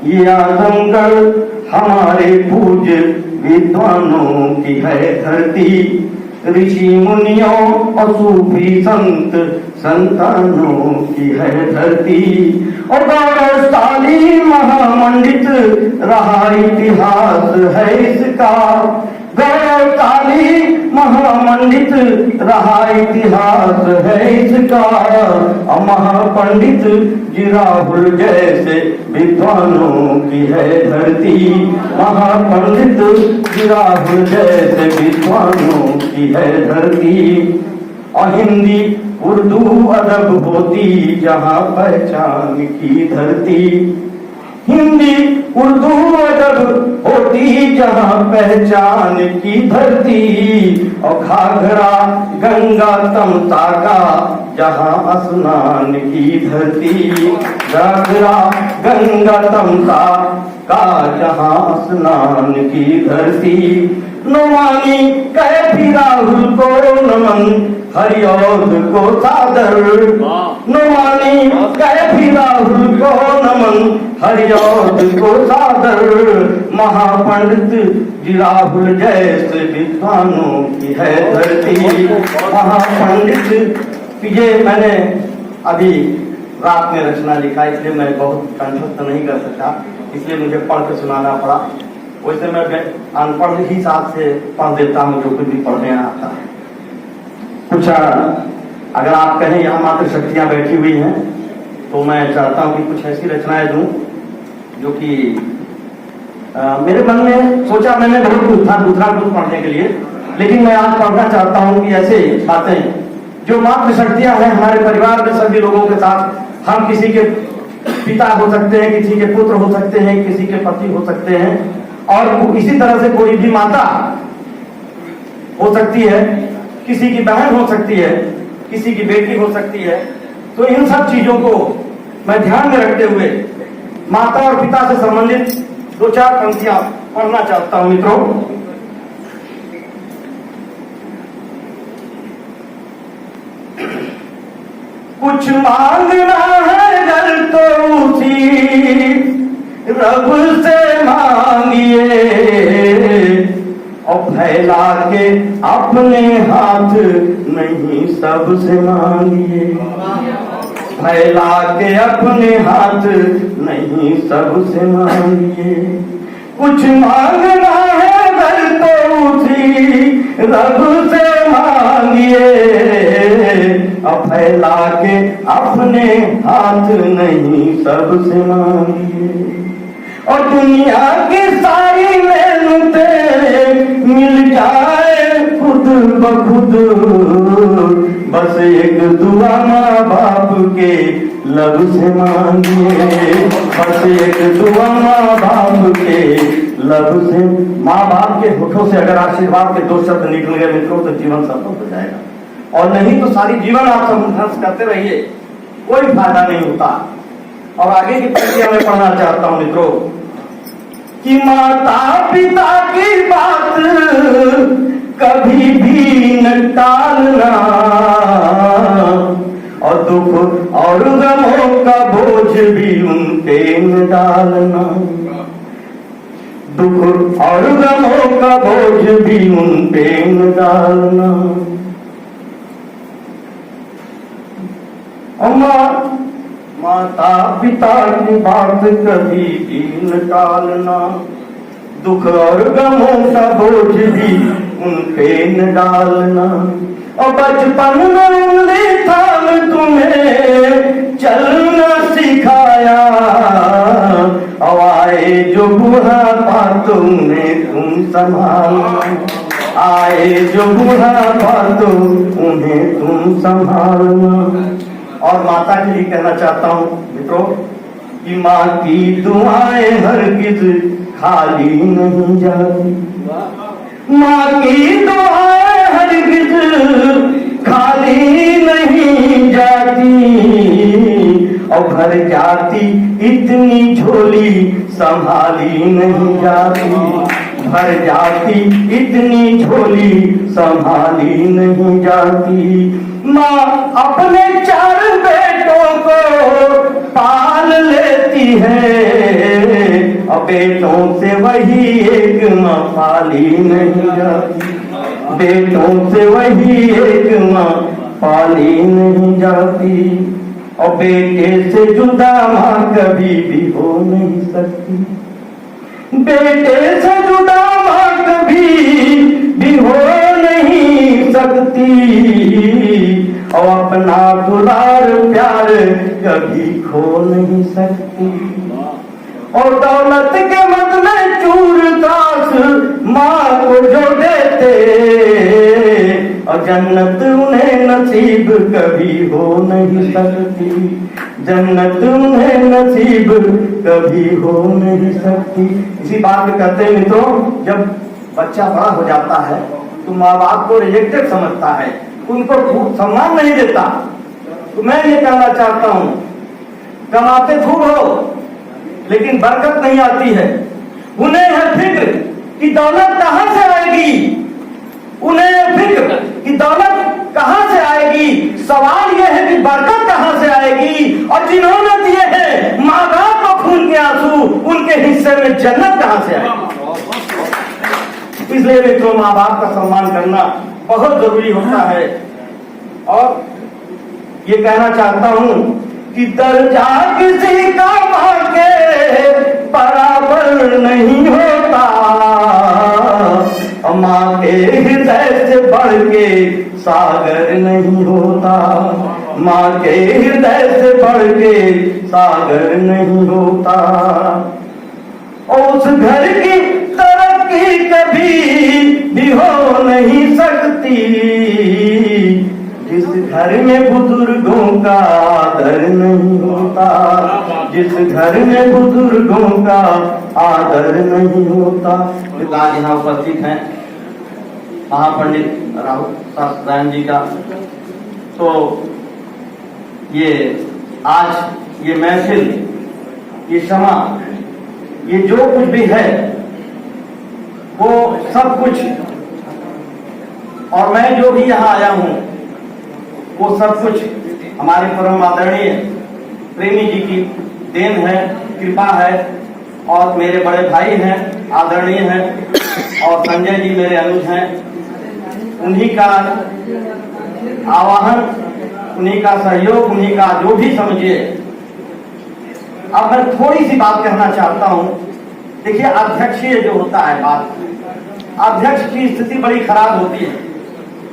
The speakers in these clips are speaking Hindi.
ये आजमगढ़ हमारे पूज्य विद्वानों की है धरती, ऋषि मुनियों और सूफी संत संतानों की है धरती। और गौरवशाली महामंडित रहा इतिहास है इसका, गौरवशाली महामंडित रहा इतिहास है इसका। और महापंडित जी राहुल जैसे विद्वानों की है धरती, महापंडित जी राहुल जैसे विद्वानों की है धरती। और हिंदी उर्दू अदब होती जहाँ पहचान की धरती, हिंदी उर्दू अदब होती जहाँ पहचान की धरती। और घाघरा गंगा तमता का जहाँ स्नान की धरती, घाघरा गंगा तमता का जहाँ स्नान की धरती। नुमानी कैफी राहुल को नमन, हरिऔध को सादर, नुमानी कैफी राहुल को नमन, हरिऔध को सादर। महापंडित जी राहुल जैसे विद्वानों की है धरती, महापंडित। ये मैंने अभी रात में रचना लिखा, इसलिए मैं बहुत कंठस्थ नहीं कर सकता, इसलिए मुझे पढ़ के सुनाना पड़ा। वैसे मैं अनपढ़ ही हिसाब से पढ़ देता हूँ जो कुछ भी पढ़ने आता है। कुछ अगर आप कहें यहाँ मात्र शक्तियाँ बैठी हुई हैं, तो मैं चाहता हूँ कि कुछ ऐसी रचनाएं दूं जो कि मेरे मन में सोचा, मैंने बहुत कुछ था दूसरा कुछ पढ़ने के लिए, लेकिन मैं आज पढ़ना चाहता हूँ कि ऐसे बातें जो मात्र शक्तियां हैं हमारे परिवार में सभी लोगों के साथ। हम किसी के पिता हो सकते हैं, किसी के पुत्र हो सकते हैं, किसी के पति हो सकते हैं, और इसी तरह से कोई भी माता हो सकती है, किसी की बहन हो सकती है, किसी की बेटी हो सकती है। तो इन सब चीजों को मैं ध्यान में रखते हुए माता और पिता से संबंधित दो चार पंक्तियां पढ़ना चाहता हूं मित्रों। कुछ मांगना है अगर तो उसी रब से मांगिए, और फैला के अपने हाथ नहीं सबसे मांगिए, फैला के अपने हाथ नहीं सबसे मांगिए। कुछ मांगना है अगर तो उसी रब से मांगिए, और फैला के अपने हाथ नहीं सबसे मांगिए। और दुनिया की सारी नेमतें मिल जाए खुद ब खुद, बस एक दुआ माँ बाप के लब से मांगिए, बस एक दुआ माँ बाप के लब से। माँ बाप के होठों से अगर आशीर्वाद के दो शब्द निकल गए मित्रों तो जीवन सफल हो जाएगा, और नहीं तो सारी जीवन आप संघर्ष करते रहिए, कोई फायदा नहीं होता। और आगे की पंक्तियां मैं पढ़ना चाहता हूं मित्रों कि माता पिता की बात कभी भी न टालना, और दुख और गमों का बोझ भी उन पे न डालना, दुख और गमों का बोझ भी उन पे न डालना। माता पिता की बात कभी भी न टालना, दुख और गमों का बोझ भी उन पे न डालना। और बचपन में उंगली थाम तुम्हें चलना सिखाया, और आए जो बुढ़ापा तुम्हें तुम संभालना, आए जो बुढ़ापा तो उन्हें तुम संभालना। और माता के लिए कहना चाहता हूं मित्रों कि माँ की दुआएं हरगिज खाली नहीं जाती, माँ की दुआएं हरगिज खाली नहीं जाती, और भर जाती इतनी झोली संभाली नहीं जाती, भर जाती इतनी झोली संभाली नहीं जाती। माँ अपने चार बेटों को पाल लेती है, बेटों से वही एक माँ पाली नहीं जाती, बेटों से वही एक माँ पाली नहीं जाती, और बेटे से जुदा माँ कभी भी हो नहीं सकती, बेटे से जुदा माँ कभी भी हो नहीं सकती, और अपना दुलार प्यार कभी खो नहीं सकती, और दौलत के बदले चूर दास माँ को जो देते, और जन्नत उन्हें नसीब कभी हो नहीं सकती, जन्नत उन्हें नसीब कभी हो नहीं सकती। इसी बात में कहते हैं मित्रों, जब बच्चा बड़ा हो जाता है तो माँ बाप को रिजेक्टेड समझता है, उनको सम्मान नहीं देता। तो मैं ये कहना चाहता हूँ, कमाते खूब हो लेकिन बरकत नहीं आती है। उन्हें है फिक्र कि दौलत कहां से आएगी, उन्हें है फिक्र कि दौलत कहां से आएगी, सवाल यह है कि बरकत कहां से आएगी। और जिन्होंने दिए हैं माँ बाप को खून के आंसू, उनके हिस्से में जन्नत कहां से आएगी। इसलिए मित्रों, माँ बाप का सम्मान करना बहुत जरूरी होता है। और ये कहना चाहता हूं कि दर्जा किसी का मां के बराबर नहीं होता, मां के हृदय से बढ़ के सागर नहीं होता, मां के हृदय से बढ़ के सागर नहीं होता, और उस घर की तरक्की कभी भी हो नहीं सकती जिस घर में बुजुर्गों का आदर नहीं होता, जिस घर में बुजुर्गों का आदर नहीं होता। आज यहाँ उपस्थित हैं महापंडित राहुल शास्त्रायन जी का, तो ये आज ये महफिल, ये क्षमा, ये जो कुछ भी है वो सब कुछ, और मैं जो भी यहाँ आया हूँ वो सब कुछ हमारे परम आदरणीय प्रेमी जी की देन है, कृपा है, और मेरे बड़े भाई हैं, आदरणीय हैं, और संजय जी मेरे अनुज हैं, उन्हीं का आवाहन, उन्हीं का सहयोग, उन्हीं का जो भी समझिए। अब मैं थोड़ी सी बात कहना चाहता हूं। देखिए, अध्यक्षीय जो होता है बात, अध्यक्ष की स्थिति बड़ी खराब होती है।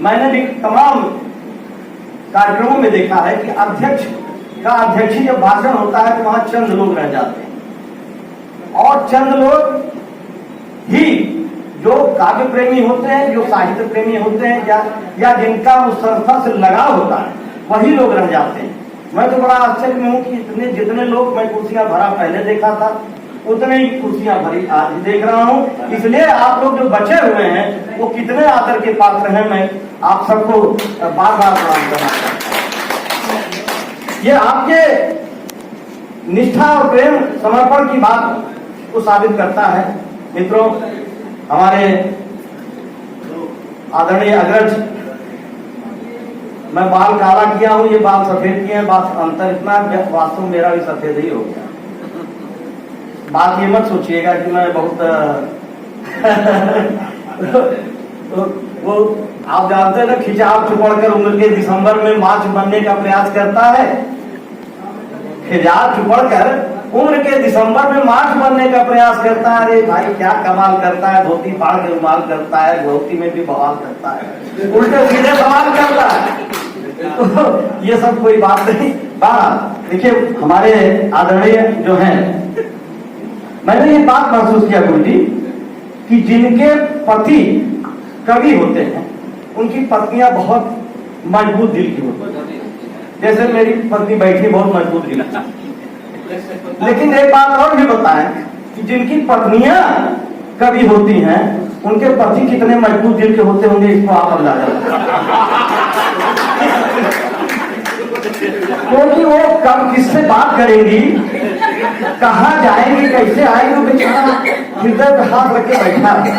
मैंने भी तमाम कार्यक्रमों में देखा है कि अध्यक्ष का अध्यक्षीय जब भाषण होता है तो वहां चंद लोग रह जाते हैं, और चंद लोग ही जो काव्य प्रेमी होते हैं, जो साहित्य प्रेमी होते हैं, या जिनका उस संस्था से लगाव होता है, वही लोग रह जाते हैं। मैं तो बड़ा आश्चर्य में हूँ कि जितने लोग मैं कुर्सियां भरा पहले देखा था, उतने ही कुर्सियां भरी आज देख रहा हूँ। इसलिए आप लोग जो बचे हुए हैं वो कितने आदर के पात्र हैं, मैं आप सबको बार बार प्रणाम करना चाहता हूं। ये आपके निष्ठा और प्रेम समर्पण की बात को साबित करता है। मित्रों, हमारे आदरणीय अग्रज, मैं बाल काला किया हूं, ये बाल सफेद किए हैं, बात अंतर इतना, वास्तव मेरा भी सफेद ही हो गया। बात ये मत सोचिएगा कि मैं बहुत वो आप जानते हैं ना, खिंचाव छुपड़कर उम्र के दिसंबर में मार्च बनने का प्रयास करता है, खिंचाव छुपड़कर उम्र के दिसंबर में मार्च बनने का प्रयास करता है। अरे भाई, क्या कमाल करता है, धोती फाड़ के रुमाल करता है, धोती में भी बवाल करता है, उल्टे सीधे सवाल करता है। तो ये सब कोई बात नहीं। देखिए, हमारे आदरणीय जो हैं, मैंने ये बात महसूस किया गुरु जी कि जिनके पति कवि होते हैं उनकी पत्नियां बहुत मजबूत दिल की होती है। जैसे मेरी पत्नी बैठी बहुत मजबूत दिल की। लेकिन एक बात और भी बताएं कि जिनकी पत्नियां कवि होती हैं उनके पति कितने मजबूत दिल के होते होंगे, इसको आप अंदाजा क्योंकि वो कब किससे बात करेंगी, कहाँ जाएंगी, कैसे आएंगे, बेचारा हृदय पे हाथ रख के बैठा है।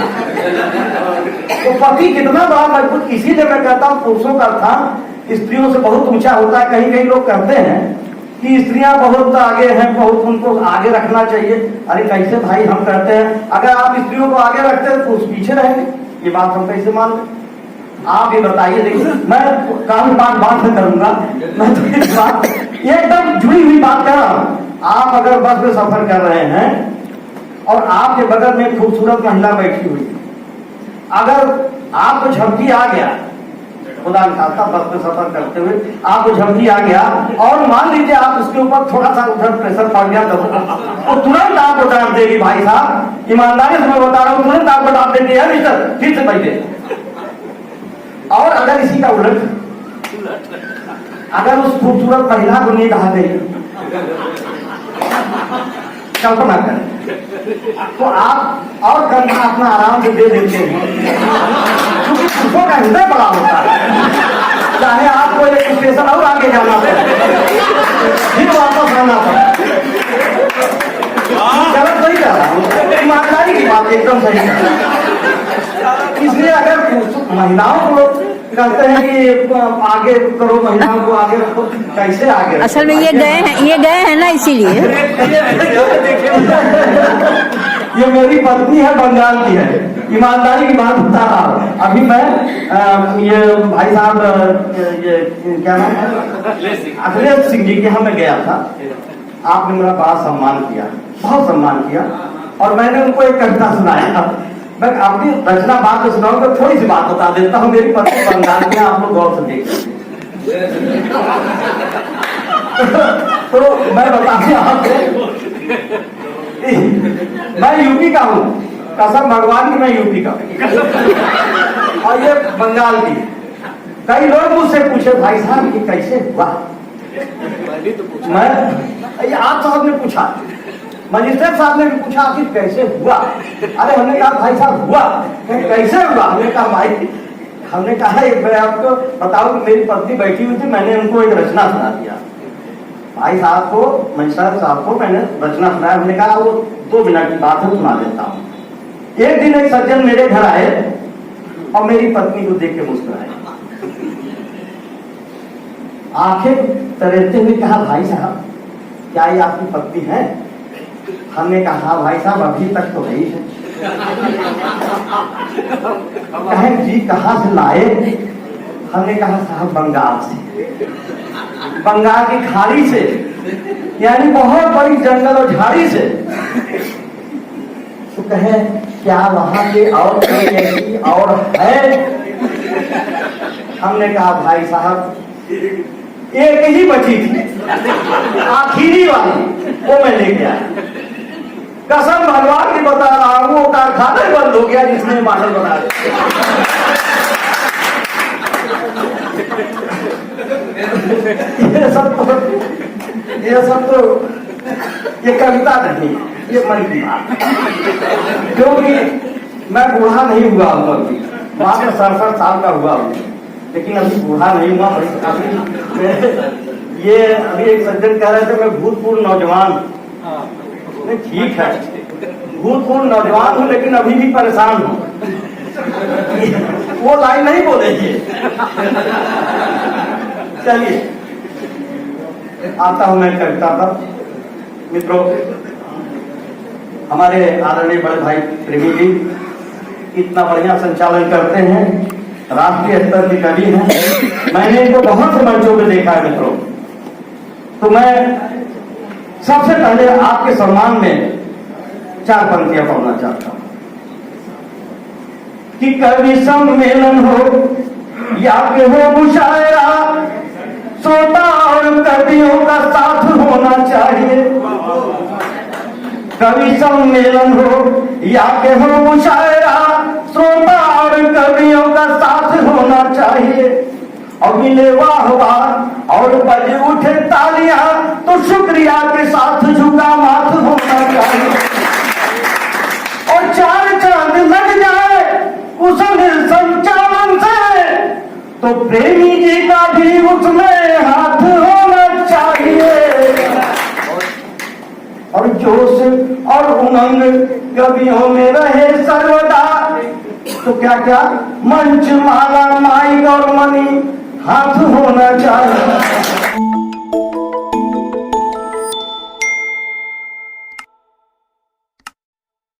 तो पति कितना बड़ा मजबूत, इसीलिए मैं कहता हूँ पुरुषों का स्थान स्त्रियों से बहुत ऊंचा होता है। कहीं कहीं लोग कहते हैं कि स्त्रियां बहुत आगे हैं, बहुत उनको आगे रखना चाहिए। अरे कैसे भाई हम कहते हैं अगर आप स्त्रियों को आगे रखते हैं तो पीछे रहेंगे, ये बात हम कैसे मान लें? आप ये बताइए। देखिए मैं काफी बात में करूंगा, मैं तो इस बात एकदम जुड़ी हुई बात कर रहा हूं। आप अगर बस में सफर कर रहे हैं और आपके बगल में खूबसूरत महिला बैठी हुई, अगर आपको झपकी आ गया, खुदा न खास्ता बस में सफर करते हुए आपको झपकी आ गया और मान लीजिए आप उसके ऊपर थोड़ा सा उधर प्रेशर पड़ गया तो तुरंत आपको डांट देगी। भाई साहब ईमानदारी से मैं बता रहा हूँ, तुरंत आपको डांट देती है मिस्टर फिर से बैठे। और अगर इसी का उलट, अगर उस खूबसूरत महिला को नींद आ गई, कल्पना करें, तो आप और कंधा अपना आराम से दे देते हैं, क्योंकि पुरुषों का हृदय बड़ा होता है। चाहे आपको एक स्टेशन और आगे जाना पड़े, फिर वापस आना पड़े। गलत नहीं कर रहा हूँ, ईमानदारी की बात एकदम सही है। इसलिए अगर महिलाओं को कहते हैं कि आगे करो, महिलाओं को आगे रखो, कैसे आगे रखो? असल में ये गए हैं ना, इसीलिए। ये मेरी पत्नी है, बंगाल की है, ईमानदारी की बात बता रहा हूँ। अभी मैं ये भाई साहब ये क्या नाम है, अखिलेश सिंह जी के यहाँ मैं गया था। आपने मेरा बड़ा सम्मान किया, बहुत सम्मान किया, और मैंने उनको एक कविता सुनाया। मैं अपनी रचना बात तो सुनाऊंगा, थोड़ी सी बात बता देता हूँ। मेरी पत्नी बंगाल में, आप लोग गौर से देख तो मैं बताऊँ आपको, मैं यूपी का हूँ, कसम भगवान की मैं यूपी का हूँ और ये बंगाल की। कई लोग मुझसे पूछे भाई साहब कि कैसे हुआ, मैं आप साहब ने पूछा, मजिस्ट्रेट साहब ने भी पूछा कि कैसे हुआ। अरे हमने कहा भाई साहब हुआ, कैसे हुआ? हमने कहा भाई, हमने कहा एक मैं आपको बताऊं कि मेरी पत्नी बैठी हुई थी, मैंने उनको एक रचना सुना दिया। भाई साहब को, मजिस्ट्रेट साहब को मैंने रचना सुनाया। हमने कहा वो 2 मिनट की बात है, सुना देता हूँ। एक दिन एक सज्जन मेरे घर आए और मेरी पत्नी को देख के मुस्कुराए, आंखें तरेते हुए कहा भाई साहब क्या ये आपकी पत्नी है? हमने कहा भाई साहब अभी तक तो नहीं है। कहे जी कहाँ से लाए? हमने कहा साहब बंगाल से, बंगाल की खाड़ी से, यानी बहुत बड़ी जंगल और झाड़ी से। तो कहे क्या वहां के और कोई ऐसी और है? हमने कहा भाई साहब एक ही बची थी, आखिरी वाली, वो मैं लेके आया। कसम भगवान की बता रहा हूँ, वो कारखाना बंद हो गया जिसने मॉडल बना दिया। ये सब तो ये कविता नहीं, ये मन की बात। क्योंकि मैं बूढ़ा नहीं हुआ हूँ अभी, वहां पे 67 साल का हुआ हूँ, लेकिन अभी बूढ़ा नहीं हुआ। ये अभी एक सज्जन कह रहे थे मैं भूतपूर्व नौजवान। ठीक है, भूतपूर्व नौजवान हूँ लेकिन अभी भी परेशान हूँ। वो लाइन नहीं बोलेगी। चलिए आता हूं मैं कविता पर। मित्रों, हमारे आदरणीय बड़े भाई प्रेमी जी इतना बढ़िया संचालन करते हैं, राष्ट्रीय स्तर के कवि हैं। मैंने इनको बहुत से मंचों पे देखा है मित्रों। तो मैं सबसे पहले आपके सम्मान में 4 पंक्तियां पढ़ना चाहता हूं कि कवि सम्मेलन हो या के हो मुशायरा, श्रोता और कवियों का साथ होना चाहिए। कवि सम्मेलन हो या के हो मुशायरा, श्रोता और कवियों का साथ होना चाहिए। और मिले वाह वाह और बज उठे तालियां तो शुक्रिया के साथ झुका माथ होना चाहिए। और 4 चांद लग जाए कुशल संचालन से तो प्रेमी जी का भी उसमें हाथ होना चाहिए। और जोश और उमंग कवियों में रहे सर्वदा, तो क्या क्या मंच माला माइक और मनी हाथ होना चाहिए।